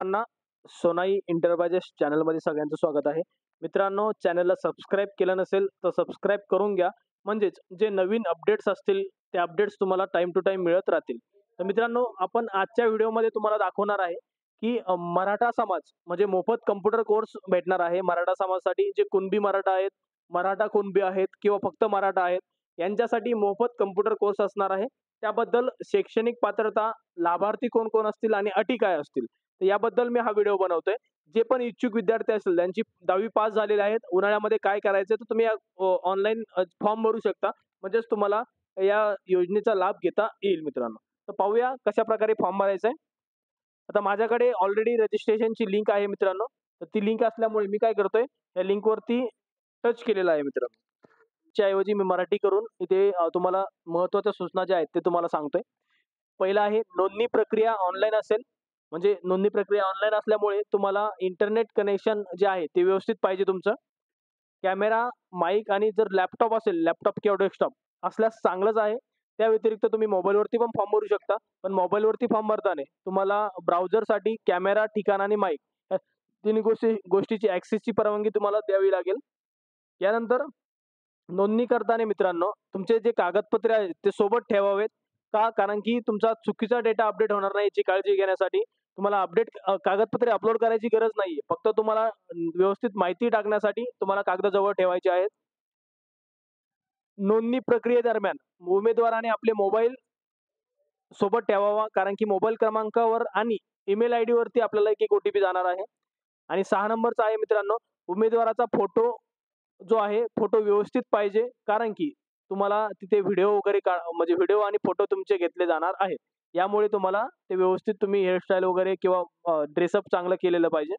सर्वांना सोनाई एंटरप्राइजेस चॅनलमध्ये सगळ्यांचं स्वागत आहे. मित्रांनो, चॅनलला सबस्क्राईब केलं नसेल तर सबस्क्राईब करून घ्या. म्हणजेच जे नवीन अपडेट्स असतील ते अपडेट्स तुम्हाला टाईम टू टाईम मिळत राहतील. तर मित्रांनो, आपण आजच्या व्हिडिओमध्ये तुम्हाला दाखवणार आहे की मराठा समाज म्हणजे मोफत कॉम्प्युटर कोर्स भेटणार आहे. मराठा समाजासाठी जे कुणबी मराठा आहेत, मराठा कुणबी आहेत किंवा फक्त मराठा आहेत, यांच्यासाठी मोफत कॉम्प्युटर कोर्स असणार आहे. त्याबद्दल शैक्षणिक पात्रता, लाभार्थी कोण-कोण असतील आणि अटी काय असतील? तर याबद्दल मी हा व्हिडिओ बनवतोय. जे पण इच्छुक विद्यार्थी असतील, ज्यांची 10वी पास झालेले आहेत, उन्हाळ्यामध्ये काय करायचं तर तुम्ही ऑनलाईन फॉर्म भरू शकता. म्हणजेच तुम्हाला या योजनेचा लाभ घेता येईल मित्रांनो. तर पाहूया कशाप्रकारे फॉर्म भरायचा आहे. आता माझ्याकडे ऑलरेडी रजिस्ट्रेशनची लिंक आहे मित्रांनो. तर ती लिंक असल्यामुळे मी काय करतोय, या लिंकवरती टच केलेलं आहे मित्रांनो. च्या ऐवजी मी मराठी करून इथे तुम्हाला महत्त्वाच्या सूचना ज्या आहेत ते तुम्हाला सांगतोय. पहिलं आहे नोंदणी प्रक्रिया ऑनलाईन असेल. म्हणजे नोंदणी प्रक्रिया ऑनलाईन असल्यामुळे तुम्हाला इंटरनेट कनेक्शन जे आहे ते व्यवस्थित पाहिजे तुमचं. कॅमेरा, माईक आणि जर लॅपटॉप असेल, लॅपटॉप किंवा डेस्कटॉप असल्यास चांगलंच आहे. त्या व्यतिरिक्त तुम्ही मोबाईलवरती पण फॉर्म भरू शकता. पण मोबाईलवरती फॉर्म भरताना तुम्हाला ब्राउझरसाठी कॅमेरा, ठिकाण आणि माईक या तिन्ही गोष्टीची ॲक्सेसची परवानगी तुम्हाला द्यावी लागेल. यानंतर नोंदणी करताना मित्रांनो, तुमचे जे कागदपत्रे आहेत ते सोबत ठेवावेत. का? कारण की तुमचा चुकीचा डेटा अपडेट होणार नाही याची काळजी घेण्यासाठी तुम्हाला कागदपत्रे अपलोड करायची गरज नाहीये. फक्त तुम्हाला व्यवस्थित माहिती टाकण्यासाठी तुम्हाला कागद जवळ ठेवायचे आहेत. नोंदणी प्रक्रियेदरम्यान उमेदवाराने आपले मोबाईल सोबत ठेवावा. कारण की मोबाईल क्रमांकावर आणि ईमेल आयडीवरती आपल्याला एक-एक ओ-टी-पी जाणार आहे. आणि 6 नंबरचा आहे मित्रांनो, उमेदवाराचा फोटो जो आहे, फोटो व्यवस्थित पाहिजे. कारण की तुम्हाला तिथे व्हिडिओ वगैरे म्हणजे व्हिडिओ आणि फोटो तुमचे घेतले जाणार आहेत. यामुळे तुम्हाला ते व्यवस्थित तुम्ही हेअरस्टाईल वगैरे किंवा ड्रेसअप चांगलं केलेलं पाहिजे.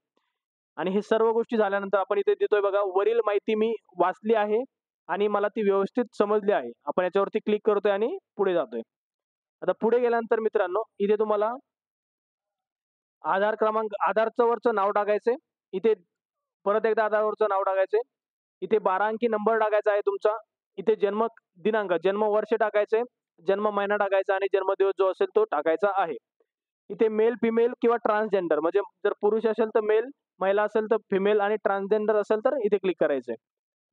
आणि हे सर्व गोष्टी झाल्यानंतर आपण इथे देतोय बघा, वरील माहिती मी वाचली आहे आणि मला ती व्यवस्थित समजली आहे. आपण याच्यावरती क्लिक करतोय आणि पुढे जातोय. आता पुढे गेल्यानंतर मित्रांनो, इथे तुम्हाला आधार क्रमांक आधारचं वरचं नाव टाकायचंय. इथे परत एकदा आधारवरचं नाव टाकायचंय. इथे 12 अंकी नंबर टाकायचा आहे तुमचा. इथे दिनांक, जन्मवर्ष टाकायचंय, जन्म महिना टाकायचा आणि जन्मदिवस जो असेल तो टाकायचा आहे. इथे मेल, फिमेल किंवा ट्रान्सजेंडर म्हणजे जर पुरुष असेल तर मेल, महिला असेल तर फिमेल आणि ट्रान्सजेंडर असेल तर इथे क्लिक करायचंय.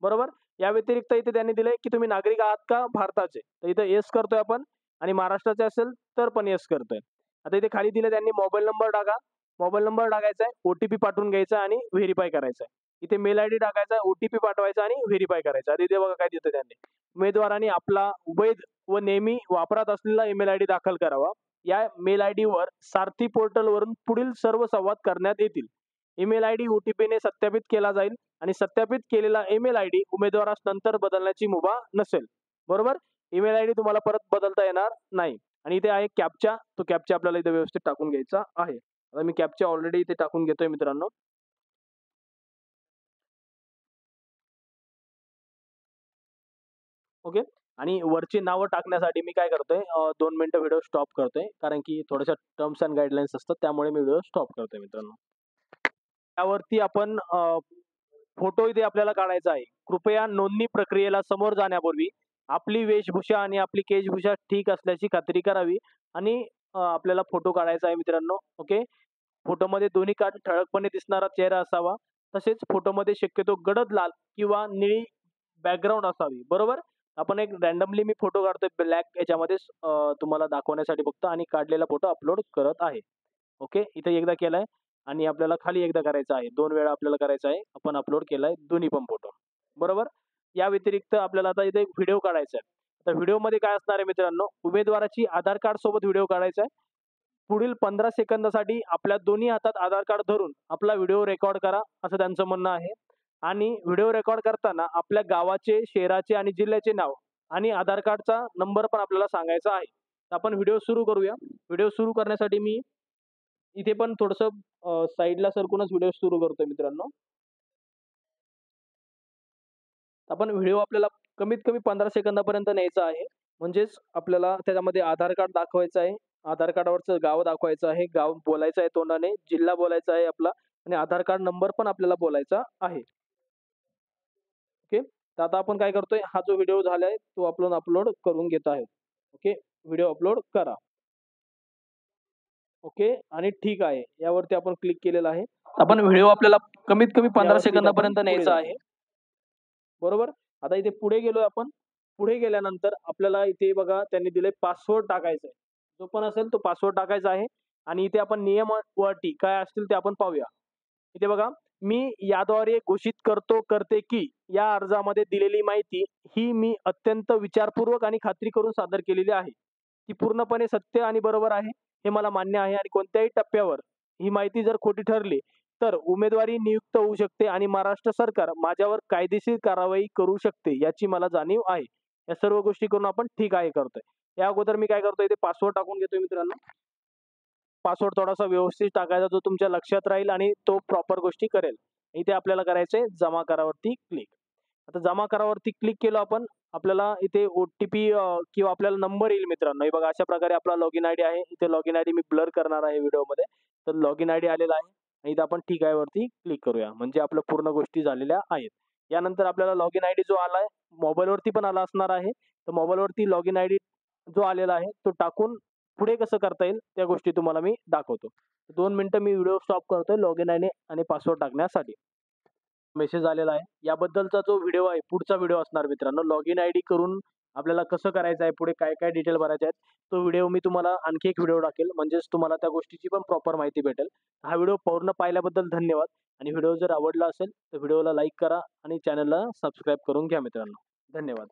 बरोबर? या व्यतिरिक्त इथे त्यांनी दिलंय, की तुम्ही नागरिक आहात का भारताचे? तर इथं येस करतोय आपण आणि महाराष्ट्राचे असेल तर पण येस करतोय. आता इथे खाली दिलं त्यांनी मोबाईल नंबर टाका. मोबाईल नंबर टाकायचा आहे, ओ-टी-पी पाठवून घ्यायचा आणि व्हेरिफाय करायचं आहे. इथे मेल आयडी टाकायचा, ओ-टी-पी पाठवायचा आणि व्हेरिफाय करायचं. आता इथे बघा काय देतं त्यांनी. उमेदवारांनी आपला वैध व नेहमी वापरात असलेला ईमेल आयडी दाखल करावा. या मेल आयडीवर सारथी पोर्टलवरून पुढील सर्व संवाद करण्यात येतील. ईमेल आयडी ओ-टी-पीने सत्यापित केला जाईल आणि सत्यापित केलेला ईमेल आयडी उमेदवारास नंतर बदलण्याची मुभा नसेल. बरोबर? ईमेल आयडी तुम्हाला परत बदलता येणार नाही. आणि इथे आहे कॅप्चा. तो कॅप्चा आपल्याला इथे व्यवस्थित टाकून घ्यायचा आहे. आता मी कॅप्चा ऑलरेडी इथे टाकून घेतोय मित्रांनो. ओके. आणि वरची नावं टाकण्यासाठी मी काय करतोय 2 मिनिटं व्हिडिओ स्टॉप करतोय. कारण की थोड्याशा टर्म्स एंड गाईडलाईन्स असतात. त्यामुळे मी व्हिडिओ स्टॉप करतोय मित्रांनो. त्यावरती आपण फोटो इथे आपल्याला काढायचा आहे. कृपया नोंदणी प्रक्रियेला समोर जाण्यापूर्वी आपली वेशभूषा आणि आपली केशभूषा ठीक असल्याची खात्री करावी आणि आपल्याला फोटो काढायचा आहे मित्रांनो. ओके. फोटोमध्ये दोन्ही काठ ठळकपणे दिसणारा चेहरा असावा. तसेच फोटोमध्ये शक्यतो गडद लाल किंवा निळी बॅकग्राऊंड असावी. बरोबर? आपण एक रँडमली मी फोटो काढतोय ब्लॅक याच्यामध्येच तुम्हाला दाखवण्यासाठी फक्त आणि काढलेला फोटो अपलोड करत आहे. ओके. इथे एकदा केलाय आणि आपल्याला खाली एकदा करायचा आहे. 2 वेळा आपल्याला करायचा आहे. आपण अपलोड केलाय दोन्ही पण फोटो. बरोबर? या व्यतिरिक्त आपल्याला आता इथे एक व्हिडिओ काढायचा आहे. तर व्हिडिओमध्ये काय असणार आहे मित्रांनो, उमेदवाराची आधार कार्ड सोबत व्हिडिओ काढायचा आहे. पुढील 15 सेकंदासाठी आपल्या दोन्ही हातात आधार कार्ड धरून आपला व्हिडिओ रेकॉर्ड करा, असं त्यांचं म्हणणं आहे. आणि व्हिडिओ रेकॉर्ड करताना आपल्या गावाचे, शहराचे आणि जिल्ह्याचे नाव आणि आधार कार्डचा नंबर पण आपल्याला सांगायचा आहे. तर आपण व्हिडिओ सुरू करूया. व्हिडिओ सुरू करण्यासाठी मी इथे पण थोडंसं साइडला सरकूनच व्हिडिओ सुरू करतोय मित्रांनो. आपण व्हिडिओ आपल्याला कमीत कमी 15 सेकंदापर्यंत न्यायचा आहे. म्हणजेच आपल्याला त्याच्यामध्ये आधार कार्ड दाखवायचं आहे. आधार कार्डवरचं गाव दाखवायचं आहे. गाव बोलायचं आहे तोंडाने, जिल्हा बोलायचा आहे आपला आणि आधार कार्ड नंबर पण आपल्याला बोलायचा आहे. ओके. तर आता आपण काय करतोय, हा जो व्हिडिओ झालाय तो आपण अपलोड करून घेत आहे. ओके. व्हिडिओ अपलोड करा. ओके आणि ठीक आहे यावरती आपण क्लिक केलेलं आहे. आपण व्हिडिओ आपल्याला कमीत कमी 15 सेकंदापर्यंत न्यायचा आहे. बरोबर. आता इथे पुढे गेलोय आपण. पुढे गेल्यानंतर आपल्याला इथे बघा त्यांनी दिलंय पासवर्ड टाकायचा आहे. जो पण असेल तो पासवर्ड टाकायचा आहे आणि इथे आपण नियम व अटी काय असतील ते आपण पाहूया. इथे बघा, मी याद्वारे घोषित करतो करते की या अर्जामध्ये दिलेली माहिती ही मी अत्यंत विचारपूर्वक आणि खात्री करून सादर केलेली आहे. ती पूर्णपणे सत्य आणि बरोबर आहे, हे मला मान्य आहे आणि कोणत्याही टप्प्यावर ही माहिती जर खोटी ठरली, तर उमेदवारी नियुक्त होऊ शकते आणि महाराष्ट्र सरकार माझ्यावर कायदेशीर कारवाई करू शकते, याची मला जाणीव आहे. या सर्व गोष्टी करून आपण ठीक आहे करतोय. या अगोदर मी काय करतोय, इथे पासवर्ड टाकून घेतोय मित्रांनो. पासवर्ड थोडासा व्यवस्थित टाकायचा जो तुमच्या लक्षात राहील आणि तो प्रॉपर गोष्टी करेल. इथे आपल्याला करायचंय जमा करावरती क्लिक. आता जमा करावरती क्लिक केलं आपण. आपल्याला इथे ओ-टी-पी किंवा आपल्याला नंबर येईल मित्रांनो. हे बघा अशा प्रकारे आपला लॉगिन आयडी आहे. इथे लॉगिन आयडी मी ब्लर करणार आहे व्हिडिओमध्ये. तर लॉगिन आयडी आलेला आहे. आणि इथे आपण ठीक आहे वरती क्लिक करूया. म्हणजे आपल्या पूर्ण गोष्टी झालेल्या आहेत. यानंतर आपल्याला लॉगिन आयडी जो आलाय मोबाईलवरती पण आला असणार आहे. तर मोबाईलवरती लॉगिन आयडी जो आलेला आहे तो टाकून पुढे कसं करता येईल त्या गोष्टी तुम्हाला मी दाखवतो. 2 मिनिटं मी व्हिडिओ स्टॉप करतोय लॉगिन आयडी आणि पासवर्ड टाकण्यासाठी. मेसेज आलेला आहे. याबद्दलचा जो व्हिडिओ आहे पुढचा व्हिडिओ असणार मित्रांनो. लॉगिन आयडी करून आपल्याला कसं करायचं आहे, पुढे काय-काय डिटेल भरायचे आहेत, तो व्हिडिओ मी तुम्हाला आणखी एक व्हिडिओ टाकेल. म्हणजेच तुम्हाला त्या गोष्टीची पण प्रॉपर माहिती भेटेल. हा व्हिडिओ पूर्ण पाहिल्याबद्दल धन्यवाद आणि व्हिडिओ जर आवडला असेल तर व्हिडिओला लाईक करा आणि चॅनलला सबस्क्राईब करून घ्या मित्रांनो. धन्यवाद.